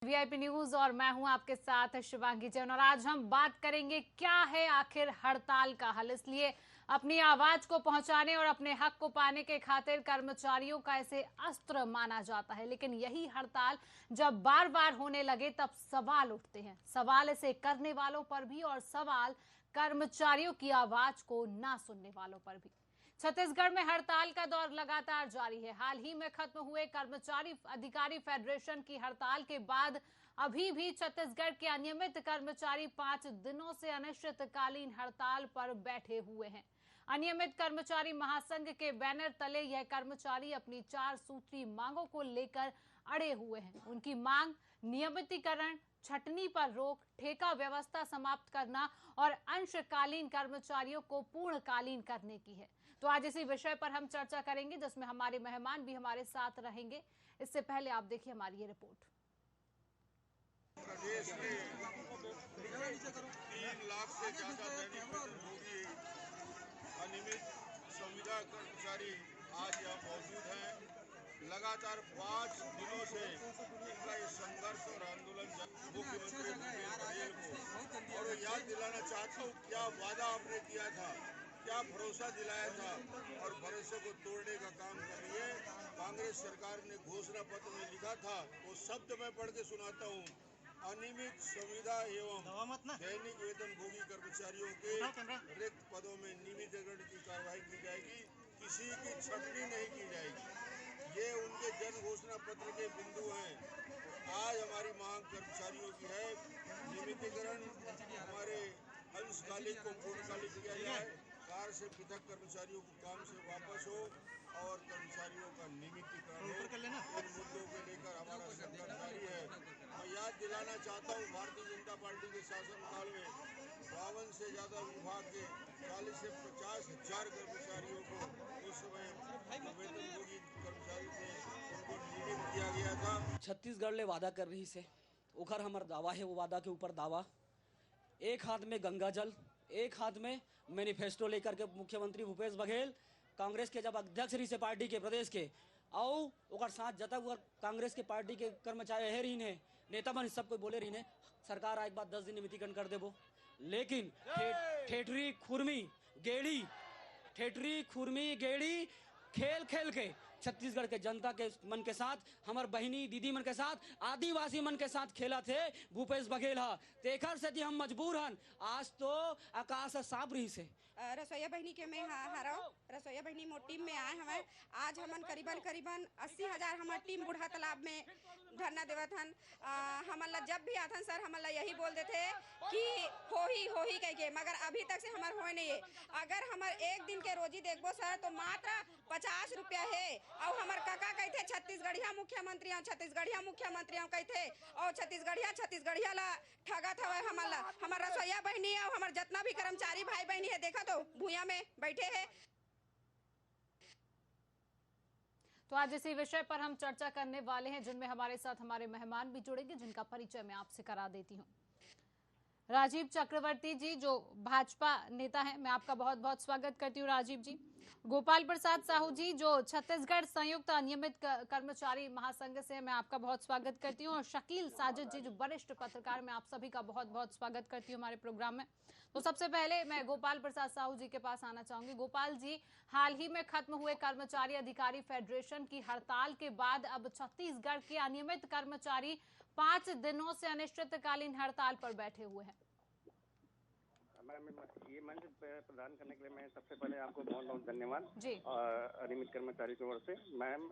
VIP news और मैं हूं आपके साथ शिवांगी जैन। और आज हम बात करेंगे क्या है आखिर हड़ताल का हल। इसलिए अपनी आवाज को पहुंचाने और अपने हक को पाने के खातिर कर्मचारियों का इसे अस्त्र माना जाता है। लेकिन यही हड़ताल जब बार बार होने लगे तब सवाल उठते हैं, सवाल इसे करने वालों पर भी और सवाल कर्मचारियों की आवाज को ना सुनने वालों पर भी। छत्तीसगढ़ में हड़ताल का दौर लगातार जारी है। हाल ही में खत्म हुए कर्मचारी अधिकारी फेडरेशन की हड़ताल के बाद अभी भी छत्तीसगढ़ के अनियमित कर्मचारी 5 दिनों से अनिश्चितकालीन हड़ताल पर बैठे हुए हैं। अनियमित कर्मचारी महासंघ के बैनर तले यह कर्मचारी अपनी 4 सूत्री मांगों को लेकर अड़े हुए हैं। उनकी मांग नियमितीकरण, छटनी पर रोक, ठेका व्यवस्था समाप्त करना और अंशकालीन कर्मचारियों को पूर्णकालीन करने की है। तो आज इसी विषय पर हम चर्चा करेंगे, जिसमें हमारे मेहमान भी हमारे साथ रहेंगे। इससे पहले आप देखिए हमारी ये रिपोर्ट। प्रदेश में 3 लाख से ज्यादा दैनिक वेतनभोगी अनियमित संविदा कर्मचारी आज यहाँ मौजूद हैं। लगातार 5 दिनों से इनका ये संघर्ष और आंदोलन मुख्यमंत्री भूपेश बघेल को और याद दिलाना चाहता हूँ, क्या वादा आपने किया था, क्या भरोसा दिलाया था और भरोसे को तोड़ने का काम कर रही है। कांग्रेस सरकार ने घोषणा पत्र में लिखा था, वो शब्द मैं पढ़ के सुनाता हूँ। अनियमित संविदा एवं दैनिक वेतनभोगी कर्मचारियों के रिक्त पदों में नियमितीकरण की कार्रवाई की जाएगी, किसी की छटनी नहीं की जाएगी। ये उनके जन घोषणा पत्र के बिंदु हैं। आज हमारी मांग कर्मचारियों की है, नियमितीकरण, हमारे अंशकालिक को पूर्णकालिक किया जाए, कार्य से पृथक कर्मचारियों को काम से वापस हो और कर्मचारियों का नियमितीकरण हो। इन मुद्दों को लेकर हमारा संघर्ष जारी है। मैं याद दिलाना चाहता हूँ, भारतीय जनता पार्टी के शासनकाल में 52 से ज्यादा विभाग के 40 से 50 हजार कर्मचारियों को उस समय वेतनभोगी कर्मचारी थे, उनको नियमित किया गया था। छत्तीसगढ़ ले वादा कर रही से ओखर हमार दावा है, वो वादा के ऊपर दावा। एक हाथ में गंगा जल, एक हाथ में मैनिफेस्टो लेकर के मुख्यमंत्री भूपेश बघेल कांग्रेस के जब अध्यक्ष रही से पार्टी के प्रदेश के आओ ओकर साथ जतक कांग्रेस के पार्टी के कर्मचारी है रही ने नेता बन सब कोई बोले रही ने सरकार आज बाद 10 दिन नियमितीकरण कर देबो। लेकिन ठेठरी खुरमी गेड़ी खेल खेल के छत्तीसगढ़ के जनता के मन के साथ, हमार बहिनी दीदी मन के साथ, आदिवासी मन के साथ खेला थे भूपेश बघेल हा। तेखर से हम मजबूर हन। आज तो आकाश साफ रही से रसोईया बहनी के मैं हरो रसोईया बहनी मोर टीम में आए हमें। आज हमन करीबन 80,000 हमार टीम बूढ़ा तालाब में धरना देवत हन। हमन ला जब भी आथन सर हमन ला यही बोल देते कि हो ही कह के, मगर अभी तक से हमार होए नहीं है। अगर हमार एक दिन के रोजी देखबो सर तो मात्र 50 रुपया है। और हमार काका कहते छत्तीसगढ़िया मुख्यमंत्री कहते और छत्तीसगढ़िया ला ठगत हवे हमन ला। हमार रसोईया बहनी और हमार जितना भी कर्मचारी भाई बहनी है देखा तो भूया में बैठे हैं। तो आज इसी विषय पर हम चर्चा करने वाले हैं, जिनमें हमारे साथ हमारे मेहमान भी जुड़ेंगे, जिनका परिचय मैं आपसे करा देती हूं। राजीव चक्रवर्ती जी, जो भाजपा नेता हैं, मैं आपका बहुत बहुत स्वागत करती हूँ राजीव जी। गोपाल प्रसाद साहू जी, जो छत्तीसगढ़ संयुक्त अनियमित कर्मचारी महासंघ से, मैं आपका बहुत स्वागत करती हूँ। और शकील साजिद जी, जो वरिष्ठ पत्रकार, मैं आप सभी का बहुत बहुत स्वागत करती हूँ हमारे प्रोग्राम में। तो सबसे पहले मैं गोपाल प्रसाद साहू जी के पास आना चाहूंगी। गोपाल जी, हाल ही में खत्म हुए कर्मचारी अधिकारी फेडरेशन की हड़ताल के बाद अब छत्तीसगढ़ के अनियमित कर्मचारी 5 दिनों से अनिश्चितकालीन हड़ताल पर बैठे हुए हैं। मैम, ये मंच प्रदान करने के लिए मैं सबसे पहले आपको बहुत बहुत धन्यवाद जी। अनियमित कर्मचारी की ओर से। मैम,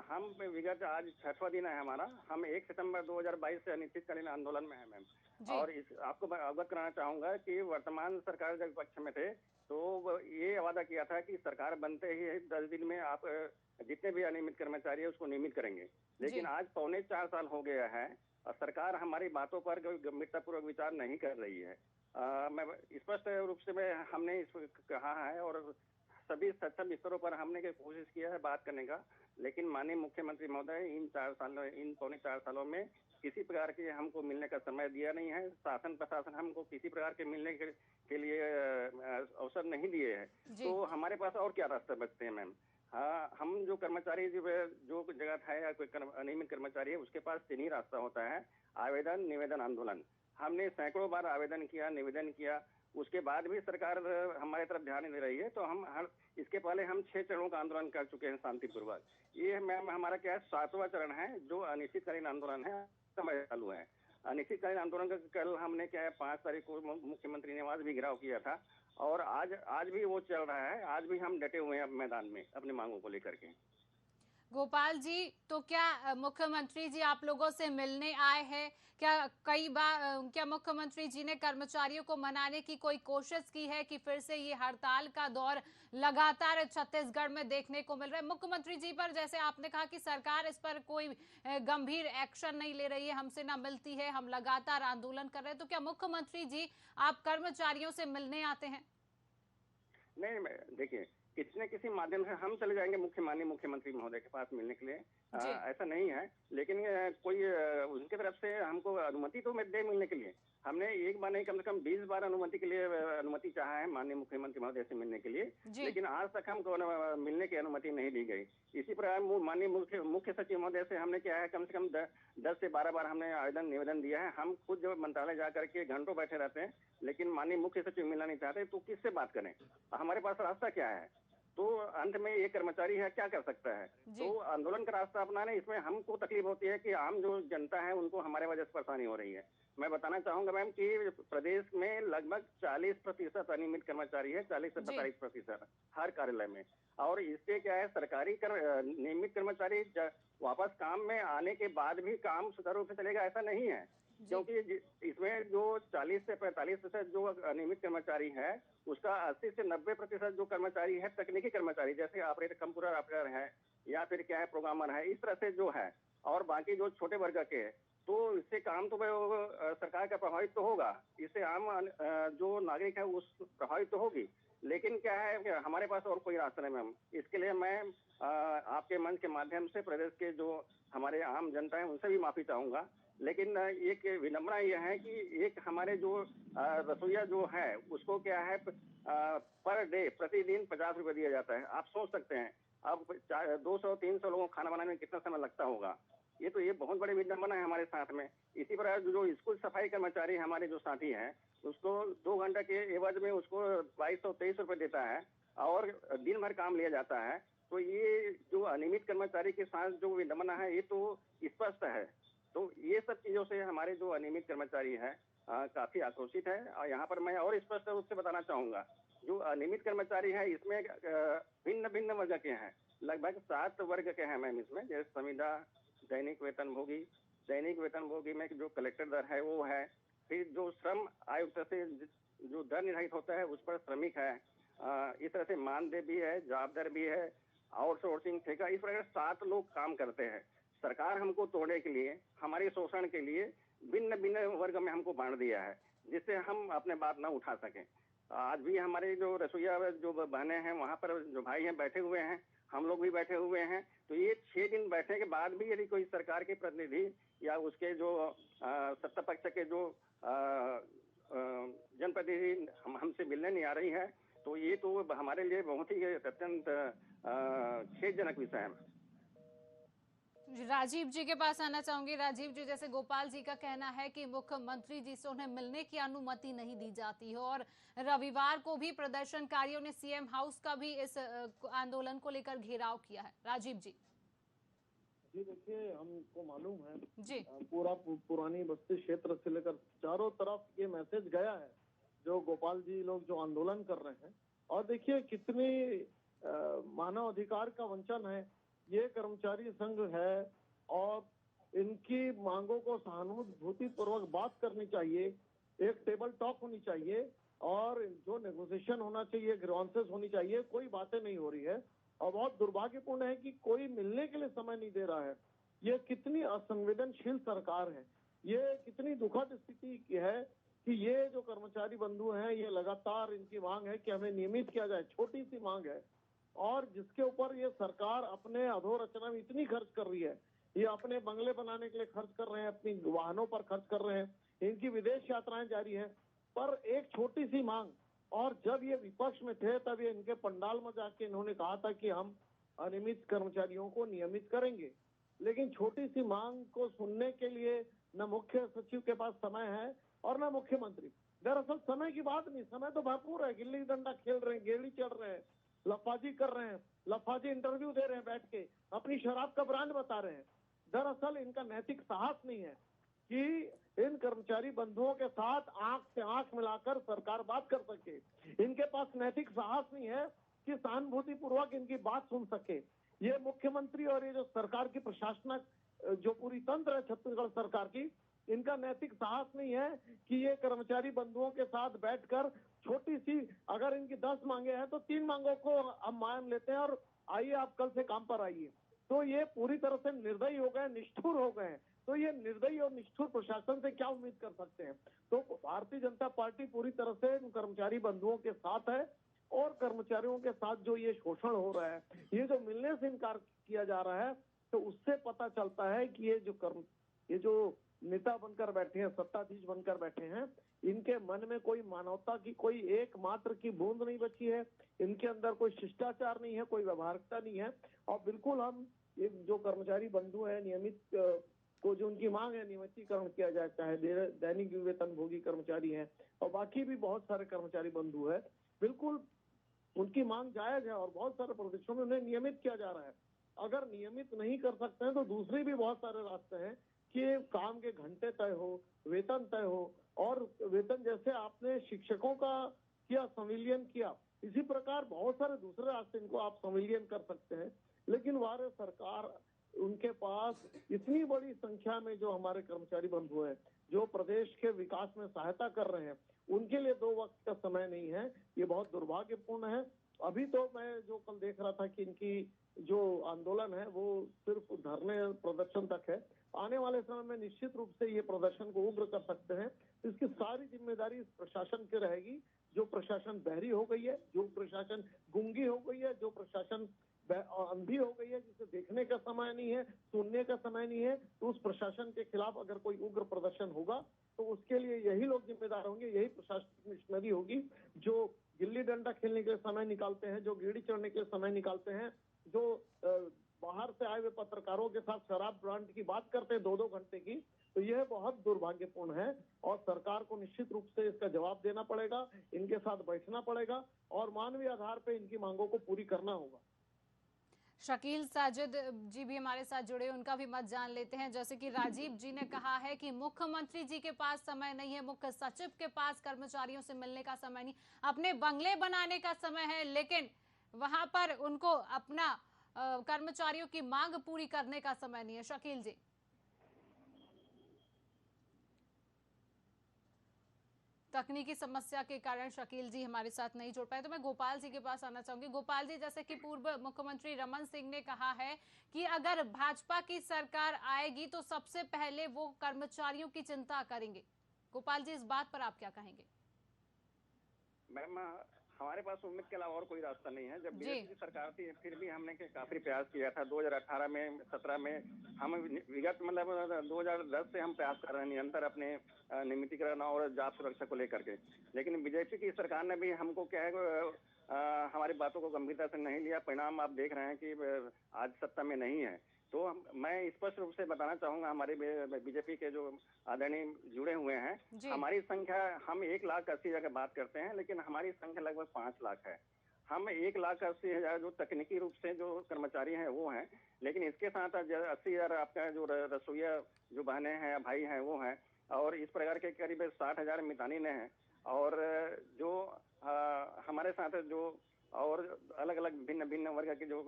हम विगत आज 6वां दिन है हमारा। हम 1 सितंबर 2022 से अनिश्चितकालीन आंदोलन में है मैम। और इस आपको मैं अवगत कराना चाहूंगा कि वर्तमान सरकार जब विपक्ष में थे तो ये वादा किया था कि सरकार बनते ही 10 दिन में आप जितने भी अनियमित कर्मचारी है उसको नियमित करेंगे। लेकिन आज 4.25 साल हो गया है और सरकार हमारी बातों पर गंभीरतापूर्वक विचार नहीं कर रही है। मैं स्पष्ट रूप से हमने कहा है और सभी सक्षम स्तरों पर हमने कोशिश किया है बात करने का, लेकिन माननीय मुख्यमंत्री महोदय इन 4.25 सालों में किसी प्रकार के हमको मिलने का समय दिया नहीं है। शासन प्रशासन हमको किसी प्रकार के मिलने के लिए अवसर नहीं दिए हैं। तो हमारे पास और क्या रास्ते बचते हैं मैम? हम जो कर्मचारी जो जगह है या कोई अनियमित कर्मचारी है उसके पास तीन ही रास्ता होता है, आवेदन, निवेदन, आंदोलन। हमने सैकड़ों बार आवेदन किया, निवेदन किया, उसके बाद भी सरकार हमारे तरफ ध्यान नहीं दे रही है। तो इसके पहले हम 6 चरणों का आंदोलन कर चुके हैं शांतिपूर्वक। ये मैम हमारा क्या है 7वां चरण है जो अनिश्चितकालीन आंदोलन है, समय चालू है। अनिश्चितकालीन आंदोलन का कल हमने क्या है 5 तारीख को मुख्यमंत्री निवास भी घेराव किया था और आज भी वो चल रहा है। आज भी हम डटे हुए हैं मैदान में अपनी मांगों को लेकर के। गोपाल जी, तो क्या मुख्यमंत्री जी आप लोगों से मिलने आए हैं? क्या मुख्यमंत्री जी ने कर्मचारियों को मनाने की कोई कोशिश की है कि फिर से ये हड़ताल का दौर लगातार छत्तीसगढ़ में देखने को मिल रहा है? मुख्यमंत्री जी पर जैसे आपने कहा कि सरकार इस पर कोई गंभीर एक्शन नहीं ले रही है, हमसे ना मिलती है, हम लगातार आंदोलन कर रहे हैं, तो क्या मुख्यमंत्री जी आप कर्मचारियों से मिलने आते हैं? नहीं, देखिए किसी न किसी माध्यम से हम चले जाएंगे माननीय मुख्यमंत्री महोदय के पास मिलने के लिए। ऐसा नहीं है, लेकिन कोई उनके तरफ से हमको अनुमति तो दे मिलने के लिए। हमने एक बार नहीं, कम से कम 20 बार अनुमति के लिए अनुमति चाहा है माननीय मुख्यमंत्री महोदय से मिलने के लिए, लेकिन आज तक हमको मिलने की अनुमति नहीं दी गई। इसी प्रकार माननीय मुख्य सचिव महोदय से हमने क्या है कम से कम 10 से 12 बार हमने आवेदन निवेदन दिया है। हम खुद जब मंत्रालय जाकर के घंटों बैठे रहते हैं, लेकिन माननीय मुख्य सचिव मिलना नहीं चाहते, तो किससे बात करें? हमारे पास रास्ता क्या है? तो अंत में ये कर्मचारी है क्या कर सकता है? तो आंदोलन का रास्ता अपनाने, इसमें हमको तकलीफ होती है कि आम जो जनता है उनको हमारे वजह से परेशानी हो रही है। मैं बताना चाहूंगा मैम कि प्रदेश में लगभग 40% अनियमित कर्मचारी है, 40 से 45% हर कार्यालय में। और इससे क्या है सरकारी नियमित कर्मचारी वापस काम में आने के बाद भी काम सुचारू रूप से चलेगा ऐसा नहीं है, क्योंकि इसमें जो 40 से 45% जो अनियमित कर्मचारी है उसका 80 से 90% जो कर्मचारी है तकनीकी कर्मचारी, जैसे ऑपरेटर, कंप्यूटर ऑपरेटर है या फिर क्या है प्रोग्रामर है, इस तरह से जो है। और बाकी जो छोटे वर्ग के है, तो इससे काम तो सरकार का प्रभावित तो होगा, इससे आम जो नागरिक है उस प्रभावित तो होगी। लेकिन क्या है कि हमारे पास और कोई रास्ता नहीं मैम। इसके लिए मैं आपके मंच के माध्यम से प्रदेश के जो हमारे आम जनता है उनसे भी माफी चाहूंगा। लेकिन एक विडंबना यह है कि एक हमारे जो रसोईया जो है उसको क्या है पर डे प्रतिदिन 50 रुपए दिया जाता है। आप सोच सकते हैं अब 200-300 लोगों को खाना बनाने में कितना समय लगता होगा। ये बहुत बड़ी विडंबना है हमारे साथ में। इसी प्रकार जो स्कूल सफाई कर्मचारी हमारे जो साथी हैं उसको 2 घंटे के एवज में उसको 2223 रुपए देता है और दिन भर काम लिया जाता है। तो ये जो अनियमित कर्मचारी के साथ जो विडंबना है ये तो स्पष्ट है। तो ये सब चीजों से हमारे जो अनियमित कर्मचारी है काफी आक्रोशित है। और यहाँ पर मैं और स्पष्ट रूप से बताना चाहूंगा, जो अनियमित कर्मचारी है इसमें भिन्न भिन्न वर्ग के हैं, लगभग 7 वर्ग के हैं मैम इसमें। जैसे संविदा, दैनिक वेतनभोगी में जो कलेक्टर दर है वो है, फिर जो श्रम आयुक्त से जो दर निर्धारित होता है उस पर श्रमिक है, इस तरह से मानदेय भी है, जॉब दर भी है, आउटसोर्सिंग ठेका, इस प्रकार 7 लोग काम करते हैं। सरकार हमको तोड़ने के लिए, हमारे शोषण के लिए भिन्न भिन्न वर्ग में हमको बांट दिया है, जिससे हम अपने बात न उठा सकें। आज भी हमारे जो रसोईया जो बहनें हैं वहाँ पर जो भाई हैं बैठे हुए हैं, हम लोग भी बैठे हुए हैं। तो ये 6 दिन बैठने के बाद भी यदि कोई सरकार के प्रतिनिधि या उसके जो सत्ता पक्ष के जो जनप्रतिनिधि हमसे मिलने नहीं आ रही है, तो ये तो हमारे लिए बहुत ही अत्यंत खेदजनक विषय है। राजीव जी के पास आना चाहूंगी। राजीव जी, जैसे गोपाल जी का कहना है कि मुख्यमंत्री जी से उन्हें मिलने की अनुमति नहीं दी जाती है और रविवार को भी प्रदर्शनकारियों ने सीएम हाउस का भी इस आंदोलन को लेकर घेराव किया है। राजीव जी। जी देखिए, हमको मालूम है जी पूरा पुरानी बस्ती क्षेत्र से लेकर चारों तरफ ये मैसेज गया है जो गोपाल जी लोग जो आंदोलन कर रहे हैं। और देखिए कितनी मानव अधिकार का वंचन है। ये कर्मचारी संघ है और इनकी मांगों को सहानुभूति पूर्वक बात करनी चाहिए, एक टेबल टॉक होनी चाहिए और जो नेगोशिएशन होना चाहिए, ग्रीवेंसेस होनी चाहिए, कोई बातें नहीं हो रही है। और बहुत दुर्भाग्यपूर्ण है कि कोई मिलने के लिए समय नहीं दे रहा है। ये कितनी असंवेदनशील सरकार है। ये कितनी दुखद स्थिति की है कि ये जो कर्मचारी बंधु हैं ये लगातार इनकी मांग है कि हमें नियमित किया जाए, छोटी सी मांग है और जिसके ऊपर ये सरकार अपने अधोरचना में इतनी खर्च कर रही है। ये अपने बंगले बनाने के लिए खर्च कर रहे हैं, अपनी वाहनों पर खर्च कर रहे हैं, इनकी विदेश यात्राएं जारी है। पर एक छोटी सी मांग, और जब ये विपक्ष में थे तब ये इनके पंडाल में जाके इन्होंने कहा था कि हम अनियमित कर्मचारियों को नियमित करेंगे। लेकिन छोटी सी मांग को सुनने के लिए न मुख्य सचिव के पास समय है और न मुख्यमंत्री। दरअसल समय की बात नहीं, समय तो भरपूर है, गिल्ली डंडा खेल रहे हैं, गेड़ी चढ़ रहे हैं, लफाजी कर रहे हैं, लफाजी इंटरव्यू दे रहे हैं बैठ के, अपनी शराब का ब्रांड बता रहे हैं। दरअसल इनका नैतिक साहस नहीं है कि इन कर्मचारी बंधुओं के साथ आंख से आंख मिलाकर सरकार बात कर सके। इनके पास नैतिक साहस नहीं है कि सहानुभूति पूर्वक इनकी बात सुन सके। ये मुख्यमंत्री और ये जो सरकार की प्रशासनिक जो पूरी तंत्र है छत्तीसगढ़ सरकार की, इनका नैतिक साहस नहीं है कि ये कर्मचारी बंधुओं के साथ बैठकर छोटी सी, अगर इनकी 10 मांगे हैं तो 3 मांगों को हम मान लेते हैं और आइए आप कल से काम पर आइए। तो ये पूरी तरह से निर्दयी हो गए, निष्ठुर हो गए। तो ये निर्दयी और निष्ठुर प्रशासन से क्या उम्मीद कर सकते हैं। तो भारतीय जनता पार्टी पूरी तरह से कर्मचारी बंधुओं के साथ है और कर्मचारियों के साथ जो ये शोषण हो रहा है, ये जो मिलने से इनकार किया जा रहा है, तो उससे पता चलता है कि ये जो नेता बनकर बैठे हैं, सत्ताधीश बनकर बैठे हैं, इनके मन में कोई मानवता की कोई एकमात्र की बूंद नहीं बची है। इनके अंदर कोई शिष्टाचार नहीं है, कोई व्यवहारिकता नहीं है। और बिल्कुल हम ये जो कर्मचारी बंधु है, नियमित को जो उनकी मांग है नियमितीकरण किया जाए, चाहे दैनिक वेतन भोगी कर्मचारी हैं और बाकी भी बहुत सारे कर्मचारी बंधु है, बिल्कुल उनकी मांग जायज है और बहुत सारे प्रदेशों में उन्हें नियमित किया जा रहा है। अगर नियमित नहीं कर सकते हैं तो दूसरे भी बहुत सारे रास्ते हैं कि काम के घंटे तय हो, वेतन तय हो। और वेतन जैसे आपने शिक्षकों का किया, संविलियन किया, इसी प्रकार बहुत सारे दूसरे रास्ते इनको आप संविलियन कर सकते हैं। लेकिन वारे सरकार, उनके पास इतनी बड़ी संख्या में जो हमारे कर्मचारी बंधु हैं, जो प्रदेश के विकास में सहायता कर रहे हैं, उनके लिए 2 वक्त का समय नहीं है। ये बहुत दुर्भाग्यपूर्ण है। अभी तो मैं जो कल देख रहा था कि इनकी जो आंदोलन है वो सिर्फ धरने प्रदर्शन तक है। आने वाले समय में निश्चित रूप से ये प्रदर्शन को उग्र कर सकते हैं। इसकी सारी जिम्मेदारी इस प्रशासन की रहेगी। जो प्रशासन बहरी हो गई है, जो प्रशासन गूंगी हो गई है, जो प्रशासन अंधी हो गई है, जिसे देखने का समय नहीं है, सुनने का समय नहीं है, तो उस प्रशासन के खिलाफ अगर कोई उग्र प्रदर्शन होगा तो उसके लिए यही लोग जिम्मेदार होंगे, यही प्रशासनिक मिशनरी होगी जो गिल्ली डंडा खेलने के लिए समय निकालते हैं, जो गेड़ी चढ़ने के लिए समय निकालते हैं, जो बाहर से आए हुए पत्रकारों के साथ शराब ब्रांड की बात करते हैं 2-2 घंटे की। तो यह बहुत दुर्भाग्यपूर्ण है और सरकार को निश्चित रूप से इसका जवाब देना पड़ेगा, इनके साथ बैठना पड़ेगा और मानवीय आधार पर इनकी मांगों को पूरी करना होगा। शकील साजिद जी भी हमारे साथ जुड़े, उनका भी मत जान लेते हैं। जैसे कि राजीव जी ने कहा है कि मुख्यमंत्री जी के पास समय नहीं है, मुख्य सचिव के पास कर्मचारियों से मिलने का समय नहीं, अपने बंगले बनाने का समय है, लेकिन वहां पर उनको अपना कर्मचारियों की मांग पूरी करने का समय नहीं है। शकील जी, तकनीकी समस्या के कारण शकील जी हमारे साथ नहीं जुड़ पाए, तो मैं गोपाल जी के पास आना चाहूंगी। गोपाल जी, जैसे कि पूर्व मुख्यमंत्री रमन सिंह ने कहा है कि अगर भाजपा की सरकार आएगी तो सबसे पहले वो कर्मचारियों की चिंता करेंगे। गोपाल जी, इस बात पर आप क्या कहेंगे? मैम, हमारे पास उम्मीद के अलावा और कोई रास्ता नहीं है। जब बीजेपी की सरकार थी फिर भी हमने काफी प्रयास किया था। 2018 में, 17 में हम विगत 2010 से हम प्रयास कर रहे हैं निरंतर अपने नियमितीकरण और जाप सुरक्षा को लेकर के। लेकिन बीजेपी की सरकार ने भी हमको क्या है, हमारी बातों को गंभीरता से नहीं लिया। परिणाम आप देख रहे हैं कि आज सत्ता में नहीं है। तो मैं स्पष्ट रूप से बताना चाहूंगा, हमारे बीजेपी के जो आदरणीय जुड़े हुए हैं, हमारी संख्या, हम 1,80,000 की बात करते हैं, लेकिन हमारी संख्या लगभग 5 लाख है। हम 1,80,000 जो तकनीकी रूप से जो कर्मचारी हैं वो हैं, लेकिन इसके साथ 80,000 आपका जो रसोईया जो बहनें हैं, भाई हैं, वो हैं, और इस प्रकार के करीब 60,000 मितानिनें हैं, और जो हमारे साथ जो और अलग अलग भिन्न भिन्न वर्ग के जो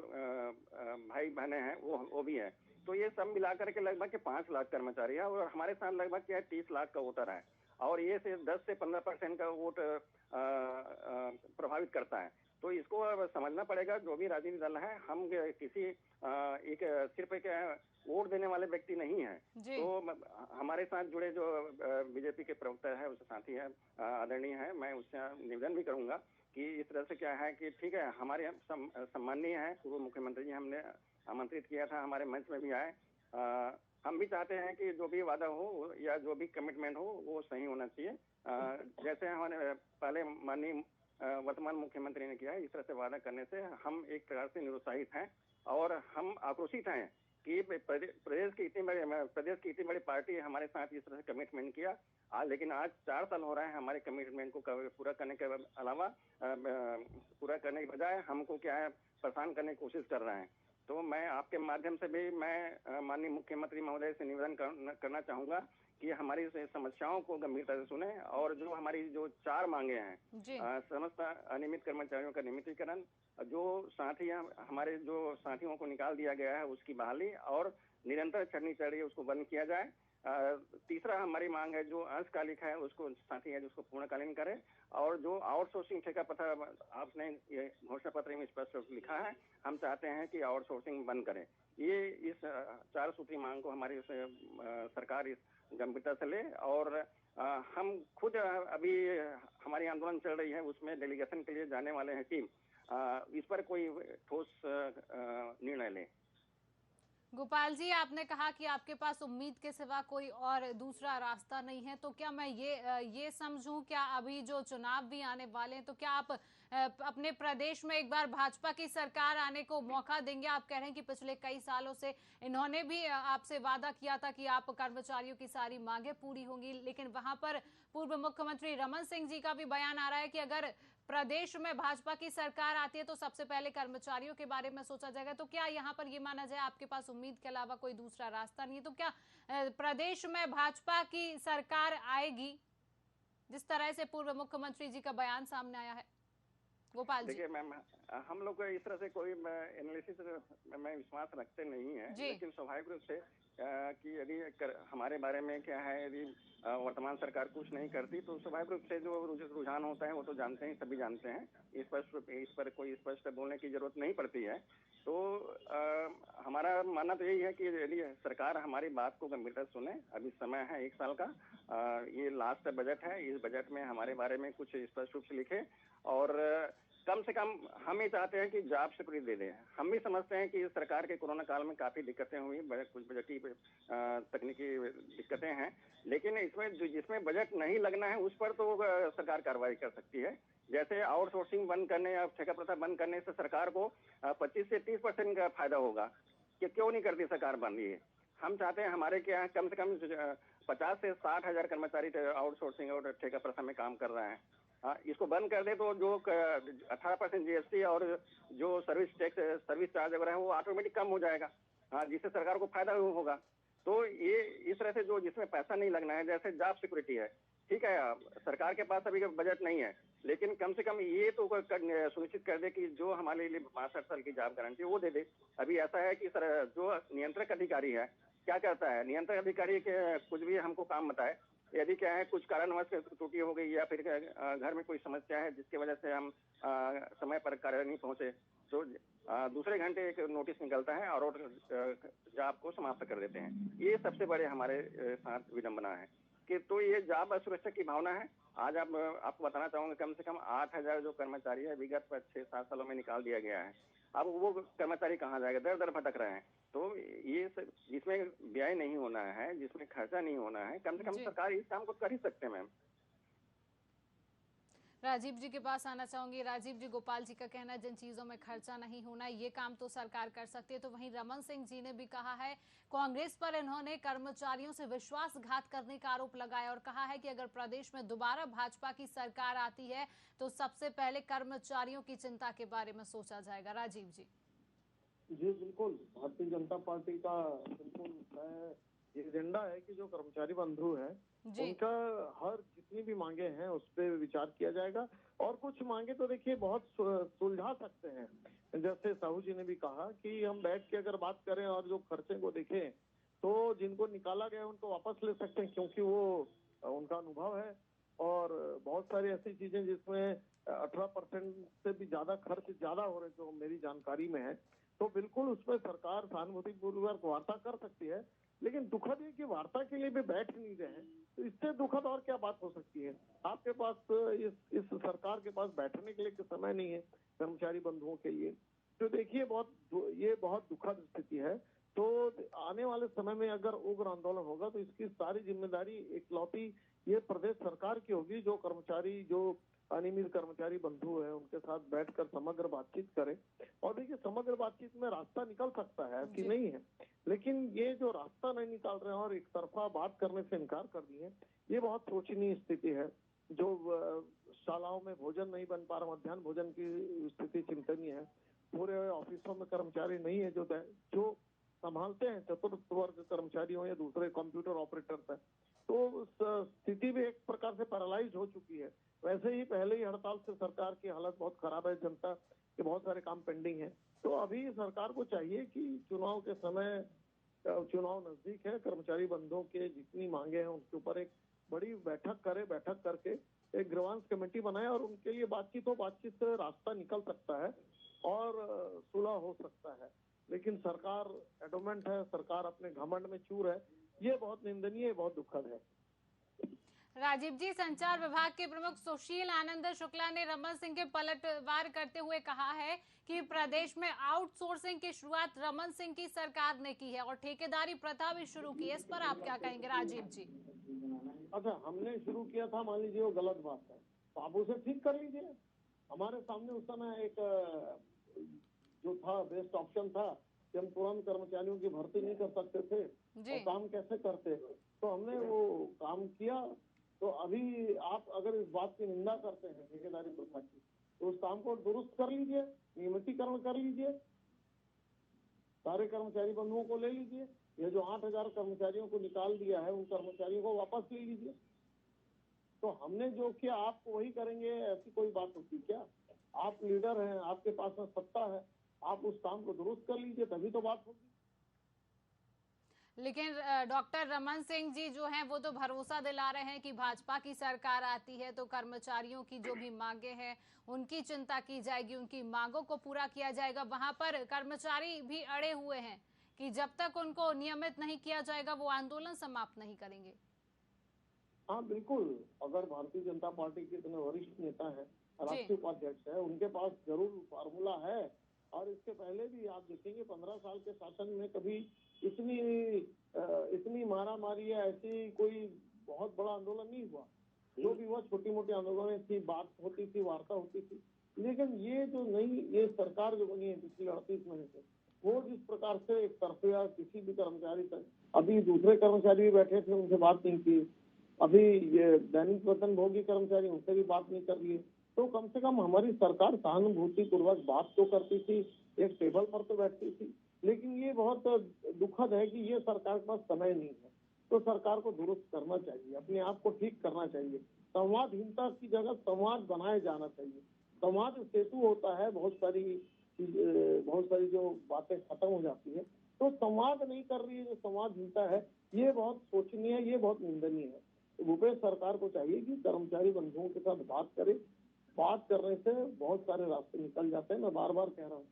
भाई बहने हैं वो भी है। तो ये सब मिलाकर के लगभग 5 लाख कर्मचारी है और हमारे साथ लगभग क्या है 30 लाख का वोटर है, और ये से 10 से 15% का वोट प्रभावित करता है। तो इसको समझना पड़ेगा, जो भी राजनीतिक दल है, हम किसी एक सिर्फ एक वोट देने वाले व्यक्ति नहीं है। तो हमारे साथ जुड़े जो बीजेपी के प्रवक्ता है, उस साथी है, आदरणीय है, मैं उससे निवेदन भी करूंगा कि इस तरह से क्या है कि ठीक है, हमारे सम्माननीय है पूर्व मुख्यमंत्री जी, हमने आमंत्रित किया था, हमारे मंच में भी आए। हम भी चाहते हैं कि जो भी वादा हो या जो भी कमिटमेंट हो वो सही होना चाहिए। जैसे हमारे पहले माननीय वर्तमान मुख्यमंत्री ने किया है, इस तरह से वादा करने से हम एक प्रकार से निरुत्साहित हैं। और हम आक्रोशित हैं कि प्रदेश की इतनी बड़ी पार्टी हमारे साथ इस तरह से कमिटमेंट किया आज, लेकिन आज 4 साल हो रहे हैं हमारे कमिटमेंट को पूरा करने के अलावा पूरा करने के बजाय हमको क्या है परेशान करने की कोशिश कर रहे हैं। तो मैं आपके माध्यम से भी मैं माननीय मुख्यमंत्री महोदय से निवेदन करना चाहूंगा कि हमारी समस्याओं को गंभीरता से सुने और जो हमारी जो 4 मांगे हैं, समस्त अनियमित कर्मचारियों का नियमितीकरण, जो साथी हमारे जो साथियों को निकाल दिया गया है उसकी बहाली और निरंतर छटनी चल रही है उसको बंद किया जाए। तीसरा हमारी मांग है जो अंशकालिक है उसको साथी है जिसको पूर्णकालीन करे, और जो आउटसोर्सिंग ठेका प्रथा आपने ये घोषणा पत्र में स्पष्ट लिखा है, हम चाहते हैं कि आउटसोर्सिंग बंद करें। ये इस 4 सूत्री मांग को हमारी सरकार इस गंभीरता से ले, और हम खुद अभी हमारी आंदोलन चल रही है उसमें डेलीगेशन के लिए जाने वाले हैं टीम, इस पर कोई ठोस निर्णय ले। गोपाल जी, आपने कहा कि आपके पास उम्मीद के सिवा कोई और दूसरा रास्ता नहीं है, तो क्या मैं ये समझूं, क्या अभी जो चुनाव भी आने वाले हैं तो क्या आप अपने प्रदेश में एक बार भाजपा की सरकार आने को मौका देंगे? आप कह रहे हैं कि पिछले कई सालों से इन्होंने भी आपसे वादा किया था कि आप कर्मचारियों की सारी मांगे पूरी होंगी, लेकिन वहां पर पूर्व मुख्यमंत्री रमन सिंह जी का भी बयान आ रहा है कि अगर प्रदेश में भाजपा की सरकार आती है तो सबसे पहले कर्मचारियों के बारे में सोचा जाएगा। तो क्या यहाँ पर ये माना जाए आपके पास उम्मीद के अलावा कोई दूसरा रास्ता नहीं है? तो क्या प्रदेश में भाजपा की सरकार आएगी जिस तरह से पूर्व मुख्यमंत्री जी का बयान सामने आया है? गोपाल जी, देखिए मैम, हम लोग इस तरह से कोई एनालिसिस में विश्वास रखते नहीं है, लेकिन स्वाभाविक रूप से कि यदि हमारे बारे में क्या है, यदि वर्तमान सरकार कुछ नहीं करती तो स्वाभाविक रूप से जो रुझान होता है वो तो जानते हैं, सभी जानते हैं, इस पर कोई स्पष्ट बोलने की जरूरत नहीं पड़ती है। तो हमारा मानना तो यही है कि यदि सरकार हमारी बात को गंभीरता से सुने, अभी समय है 1 साल का, ये लास्ट बजट है, इस बजट में हमारे बारे में कुछ स्पष्ट रूप से लिखे, और कम से कम हम ये चाहते हैं कि जॉब सिक्योरिटी दे दें। हम भी समझते हैं कि सरकार के कोरोना काल में काफी दिक्कतें हुई, कुछ बजटी तकनीकी दिक्कतें हैं, लेकिन इसमें जिसमें बजट नहीं लगना है उस पर तो सरकार कार्रवाई कर सकती है। जैसे आउटसोर्सिंग बंद करने या ठेका प्रथा बंद करने से सरकार को 25 से 30% का फायदा होगा, कि क्यों नहीं करती सरकार बंद? ये हम चाहते हैं हमारे के यहाँ कम से कम 50 से 60 हजार कर्मचारी आउटसोर्सिंग और ठेका प्रथा में काम कर रहे हैं। इसको बंद कर दे तो जो 18% जीएसटी और जो सर्विस टैक्स, सर्विस चार्ज वगैरह है वो ऑटोमेटिक कम हो जाएगा, जिससे सरकार को फायदा होगा। तो ये इस तरह से जो जिसमें पैसा नहीं लगना है, जैसे जॉब सिक्योरिटी है, ठीक है, सरकार के पास अभी बजट नहीं है, लेकिन कम से कम ये तो सुनिश्चित कर दे कि जो हमारे लिए 62 साल की जॉब गारंटी वो दे दे। अभी ऐसा है कि सर जो नियंत्रक अधिकारी है क्या करता है, नियंत्रक अधिकारी के कुछ भी हमको काम बताए, यदि क्या है कुछ कारणवश त्रुटि हो गई या फिर घर में कोई समस्या है जिसकी वजह से हम समय पर कार्य नहीं पहुंचे, तो दूसरे घंटे एक नोटिस निकलता है और जॉब को समाप्त कर देते हैं। ये सबसे बड़े हमारे साथ विडंबना है कि तो ये जॉब असुरक्षा की भावना है। आज आपको बताना चाहूंगा, कम से कम 8000 जो कर्मचारी है विगत 6-7 सालों में निकाल दिया गया है। अब वो कर्मचारी कहाँ जाएगा, दर दर भटक रहे हैं। तो ये जिसमें व्यय नहीं होना है, जिसमें खर्चा नहीं होना है, कम से कम सरकार इस काम को कर ही सकते हैं। मैम, राजीव जी के पास आना चाहूंगी। राजीव जी, गोपाल जी का कहना है जिन चीजों में खर्चा नहीं होना ये काम तो सरकार कर सकती है, तो वहीं रमन सिंह जी ने भी कहा है, कांग्रेस पर इन्होंने कर्मचारियों से विश्वासघात करने का आरोप लगाया और कहा है कि अगर प्रदेश में दोबारा भाजपा की सरकार आती है तो सबसे पहले कर्मचारियों की चिंता के बारे में सोचा जाएगा। राजीव जी। जी बिल्कुल, भारतीय जनता पार्टी का बिल्कुल एजेंडा है कि जो कर्मचारी बंधु हैं उनका हर जितनी भी मांगे हैं उस पर विचार किया जाएगा, और कुछ मांगे तो देखिए बहुत सुलझा सकते हैं। जैसे साहू जी ने भी कहा कि हम बैठ के अगर बात करें और जो खर्चे को देखें तो जिनको निकाला गया उनको वापस ले सकते हैं, क्योंकि वो उनका अनुभव है। और बहुत सारी ऐसी चीजें जिसमें 18% से भी ज्यादा खर्च ज्यादा हो रहे जो मेरी जानकारी में है, तो बिल्कुल उसमें सरकार सहानुभूतिपूर्वक वार्ता कर सकती है। लेकिन दुखद है कि वार्ता के लिए भी बैठ नहीं रहे हैं, तो इससे दुखद और क्या बात हो सकती है। आपके पास इस सरकार के पास बैठने के लिए समय नहीं है कर्मचारी बंधुओं के लिए, तो देखिए ये बहुत दुखद स्थिति है। तो आने वाले समय में अगर उग्र आंदोलन होगा तो इसकी सारी जिम्मेदारी इकलौती ये प्रदेश सरकार की होगी, जो कर्मचारी, जो अनियमित कर्मचारी बंधु है उनके साथ बैठकर समग्र बातचीत करे। और देखिए, समग्र बातचीत में रास्ता निकल सकता है, ऐसी नहीं है, लेकिन ये जो रास्ता नहीं निकाल रहे हैं और एक तरफा बात करने से इनकार कर दिए, ये बहुत शोचनीय स्थिति है। जो शालाओं में भोजन नहीं बन पा रहा, मध्याह्न भोजन की स्थिति चिंतनीय है। पूरे ऑफिसों में कर्मचारी नहीं है जो संभालते हैं, चतुर्थ वर्ग कर्मचारी हो या दूसरे कंप्यूटर ऑपरेटर्स हैं, तो उस स्थिति में एक प्रकार से पैरालाइज हो चुकी है। वैसे ही पहले ही हड़ताल से सरकार की हालत बहुत खराब है, जनता के बहुत सारे काम पेंडिंग है। तो अभी सरकार को चाहिए कि चुनाव के समय, चुनाव नजदीक है, कर्मचारी बंधुओं के जितनी मांगे हैं उनके ऊपर एक बड़ी बैठक करे, बैठक करके एक ग्रीवांस कमेटी बनाए और उनके लिए बातचीत हो। बातचीत से रास्ता निकल सकता है और सुलह हो सकता है। लेकिन सरकार एडोमेंट है, सरकार अपने घमंड में चूर है, ये बहुत निंदनीय, बहुत दुखद है। राजीव जी, संचार विभाग के प्रमुख सुशील आनंद शुक्ला ने रमन सिंह के पलटवार करते हुए कहा है कि प्रदेश में आउटसोर्सिंग की शुरुआत रमन सिंह की सरकार ने की है और ठेकेदारी प्रथा भी शुरू की है। इस पर आप क्या कहेंगे राजीव जी? अच्छा, हमने शुरू किया था, मान लीजिए वो गलत बात है, तो आप उसे ठीक कर लीजिए। हमारे सामने उस समय एक जो था बेस्ट ऑप्शन था कि हम तुरंत कर्मचारियों की भर्ती नहीं कर सकते थे और काम कैसे करते, तो हमने वो काम किया। तो अभी आप अगर इस बात की निंदा करते हैं ठेकेदारी प्रथा की, तो उस काम को दुरुस्त कर लीजिए, नियमितीकरण कर लीजिए, सारे कर्मचारी बंधुओं को ले लीजिए। ये जो 8,000 कर्मचारियों को निकाल दिया है, उन कर्मचारियों को वापस ले लीजिए। तो हमने जो किया आपको वही करेंगे, ऐसी कोई बात होती क्या? आप लीडर हैं, आपके पास में सत्ता है, आप उस काम को दुरुस्त कर लीजिए, तभी तो बात होगी। लेकिन डॉक्टर रमन सिंह जी जो हैं वो तो भरोसा दिला रहे हैं कि भाजपा की सरकार आती है तो कर्मचारियों की जो भी मांगे हैं उनकी चिंता की जाएगी, उनकी मांगों को पूरा किया जाएगा। वहां पर कर्मचारी भी अड़े हुए हैं कि जब तक उनको नियमित नहीं किया जाएगा वो आंदोलन समाप्त नहीं करेंगे। हाँ बिल्कुल, अगर भारतीय जनता पार्टी के इतने वरिष्ठ नेता हैं, राष्ट्रीय उपाध्यक्ष है, उनके पास जरूर फार्मूला है। और इसके पहले भी आप देखेंगे 15 साल के शासन में कभी इतनी मारा मारी है, ऐसी कोई बहुत बड़ा आंदोलन नहीं हुआ। जो भी हुआ छोटी मोटी आंदोलन थी, बात होती थी, वार्ता होती थी। लेकिन ये जो नई ये सरकार जो बनी है पिछले 38 महीने से, वो जिस प्रकार से एक तरफा किसी भी कर्मचारी तक, अभी दूसरे कर्मचारी भी बैठे थे, उनसे बात नहीं की, अभी ये दैनिक वेतन भोगी कर्मचारी, उनसे भी बात नहीं कर लिए। तो कम से कम हमारी सरकार सहानुभूति पूर्वक बात तो करती थी, एक टेबल पर तो बैठती थी। लेकिन ये बहुत दुखद है कि ये सरकार के पास समय नहीं है। तो सरकार को दुरुस्त करना चाहिए, अपने आप को ठीक करना चाहिए। संवादहीनता की जगह संवाद बनाया जाना चाहिए। संवाद सेतु होता है, बहुत सारी जो बातें खत्म हो जाती है। तो संवाद नहीं कर रही है, जो संवादहीनता है, ये बहुत शोचनीय है, ये बहुत निंदनीय है। तो भूपेश सरकार को चाहिए कि कर्मचारी बंधुओं के साथ बात करे। बात करने से बहुत सारे रास्ते निकल जाते हैं, मैं बार बार कह रहा हूँ।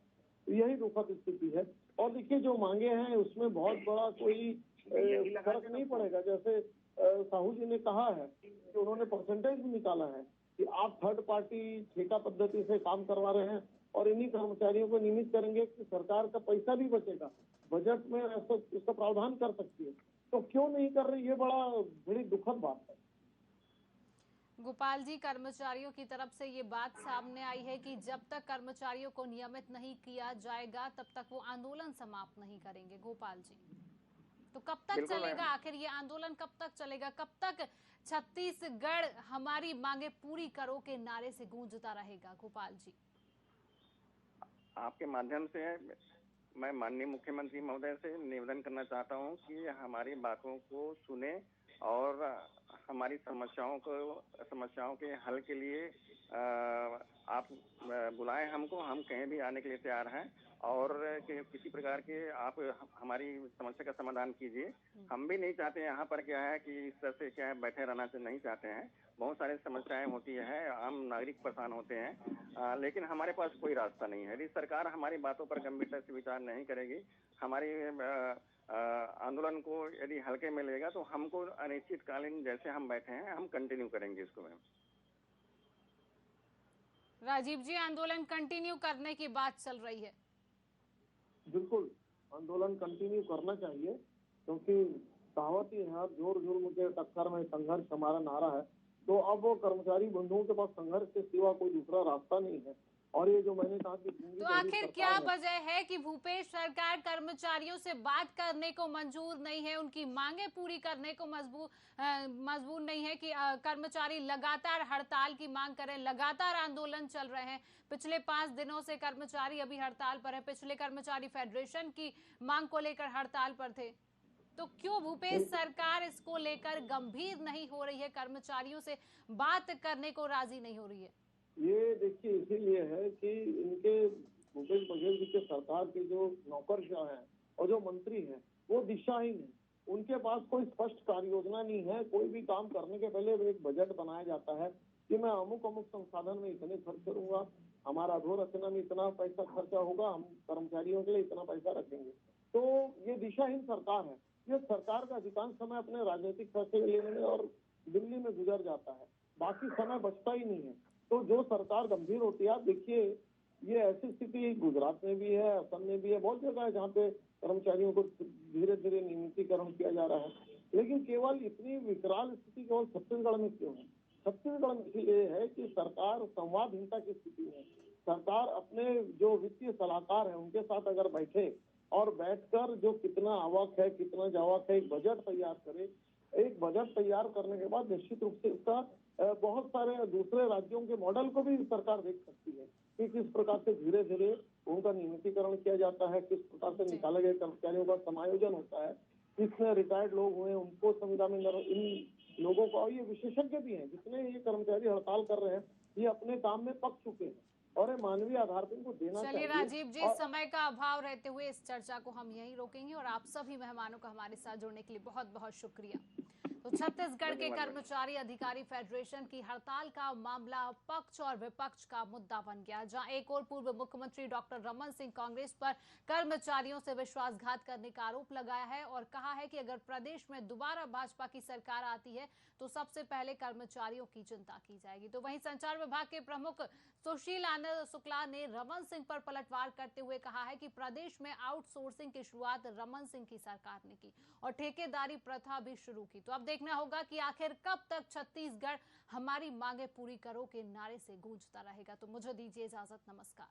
तो यही दुखद स्थिति है। और देखिए, जो मांगे हैं उसमें बहुत बड़ा कोई फर्क नहीं पड़ेगा। जैसे साहू जी ने कहा है कि उन्होंने परसेंटेज भी निकाला है कि आप थर्ड पार्टी ठेका पद्धति से काम करवा रहे हैं और इन्हीं कर्मचारियों को नियमित करेंगे कि सरकार का पैसा भी बचेगा, बजट में ऐसा इसका प्रावधान कर सकती है। तो क्यों नहीं कर रही, ये बड़ी दुखद बात है। गोपाल जी, कर्मचारियों की तरफ से ये बात सामने आई है कि जब तक कर्मचारियों को नियमित नहीं किया जाएगा तब तक वो आंदोलन समाप्त नहीं करेंगे। गोपाल जी, तो कब तक चलेगा आखिर ये आंदोलन? कब तक चलेगा? कब तक छत्तीसगढ़ हमारी मांगे पूरी करो के नारे से गूंजता रहेगा? गोपाल जी, आपके माध्यम से मैं माननीय मुख्यमंत्री महोदय से निवेदन करना चाहता हूं कि हमारी बातों को सुने और हमारी समस्याओं के हल के लिए आप बुलाएं हमको, हम कहीं भी आने के लिए तैयार हैं। और किसी प्रकार के आप हमारी समस्या का समाधान कीजिए। हम भी नहीं चाहते, यहाँ पर क्या है कि इस तरह से क्या है बैठे रहना से नहीं चाहते हैं। बहुत सारी समस्याएं होती है, आम नागरिक परेशान होते हैं, लेकिन हमारे पास कोई रास्ता नहीं है। यदि सरकार हमारी बातों पर गंभीरता से विचार नहीं करेगी, हमारी आंदोलन को यदि हल्के में लेगा, तो हमको अनिश्चितकालीन जैसे हम बैठे हैं हम कंटिन्यू करेंगे इसको। मैम राजीव जी, आंदोलन कंटिन्यू करने की बात चल रही है। बिल्कुल आंदोलन कंटिन्यू करना चाहिए, क्योंकि कहावत ही है, जोर जुर्म के टक्कर में संघर्ष हमारा नारा है। तो अब वो कर्मचारी बंधुओं के पास संघर्ष के सिवा कोई दूसरा रास्ता नहीं है। और ये जो मैंने कहा कि तो आखिर क्या वजह है कि भूपेश सरकार कर्मचारियों से बात करने को मंजूर नहीं है, उनकी मांगे पूरी करने को मजबूर नहीं है कि कर्मचारी लगातार हड़ताल की मांग करें, लगातार आंदोलन चल रहे हैं। पिछले 5 दिनों से कर्मचारी अभी हड़ताल पर है, पिछले कर्मचारी फेडरेशन की मांग को लेकर हड़ताल पर थे। तो क्यों भूपेश सरकार इसको लेकर गंभीर नहीं हो रही है, कर्मचारियों से बात करने को राजी नहीं हो रही है? ये देखिए इसीलिए है कि इनके भूपेश बघेल जी के सरकार के जो नौकरशाह हैं और जो मंत्री हैं वो दिशाहीन है। उनके पास कोई स्पष्ट कार्य योजना नहीं है। कोई भी काम करने के पहले एक बजट बनाया जाता है कि मैं अमुक अमुक संसाधन में इतने खर्च करूंगा, हमारा अधोरचना में इतना पैसा खर्चा होगा, हम कर्मचारियों के लिए इतना पैसा रखेंगे। तो ये दिशाहीन सरकार है। ये सरकार का अधिकांश समय अपने राजनीतिक फैसले लेने में और दिल्ली में गुजर जाता है, बाकी समय बचता ही नहीं है। तो जो सरकार गंभीर होती है, आप देखिए ये ऐसी स्थिति गुजरात में भी है, असम में भी है, बहुत जगह है जहाँ पे कर्मचारियों को धीरे धीरे नियमितीकरण किया जा रहा है। लेकिन केवल इतनी विकराल स्थिति केवल छत्तीसगढ़ में क्यों है? छत्तीसगढ़ में इसलिए है कि सरकार संवादहीनता की स्थिति में। सरकार अपने जो वित्तीय सलाहकार है उनके साथ अगर बैठे और बैठकर जो कितना आवक है कितना जावक है एक बजट तैयार करे, एक बजट तैयार करने के बाद निश्चित रूप से इसका बहुत सारे दूसरे राज्यों के मॉडल को भी सरकार देख सकती है कि किस प्रकार से धीरे धीरे उनका नियमितीकरण किया जाता है, किस प्रकार से निकाले गए कर्मचारियों का समायोजन होता है, कितने रिटायर्ड लोग हुए उनको संविदा में इन लोगों को, और ये विशेषज्ञ भी हैं जितने ये कर्मचारी हड़ताल कर रहे हैं ये अपने काम में पक चुके हैं और ये मानवीय आधार पर इनको देना चाहिए। चलिए राजीव जी, समय का अभाव रहते हुए इस चर्चा को हम यहीं रोकेंगे और आप सभी मेहमानों का हमारे साथ जुड़ने के लिए बहुत बहुत शुक्रिया। तो छत्तीसगढ़ के कर्मचारी अधिकारी फेडरेशन की हड़ताल का मामला पक्ष और विपक्ष का मुद्दा बन गया, जहां एक और पूर्व मुख्यमंत्री डॉक्टर रमन सिंह कांग्रेस पर कर्मचारियों से विश्वासघात करने का आरोप लगाया है और कहा है कि अगर प्रदेश में दोबारा भाजपा की सरकार आती है तो सबसे पहले कर्मचारियों की चिंता की जाएगी। तो वहीं संचार विभाग के प्रमुख सुशील आनंद शुक्ला ने रमन सिंह पर पलटवार करते हुए कहा है कि प्रदेश में आउटसोर्सिंग की शुरुआत रमन सिंह की सरकार ने की और ठेकेदारी प्रथा भी शुरू की। तो अब देखना होगा कि आखिर कब तक छत्तीसगढ़ हमारी मांगे पूरी करो के नारे से गूंजता रहेगा। तो मुझे दीजिए इजाजत, नमस्कार।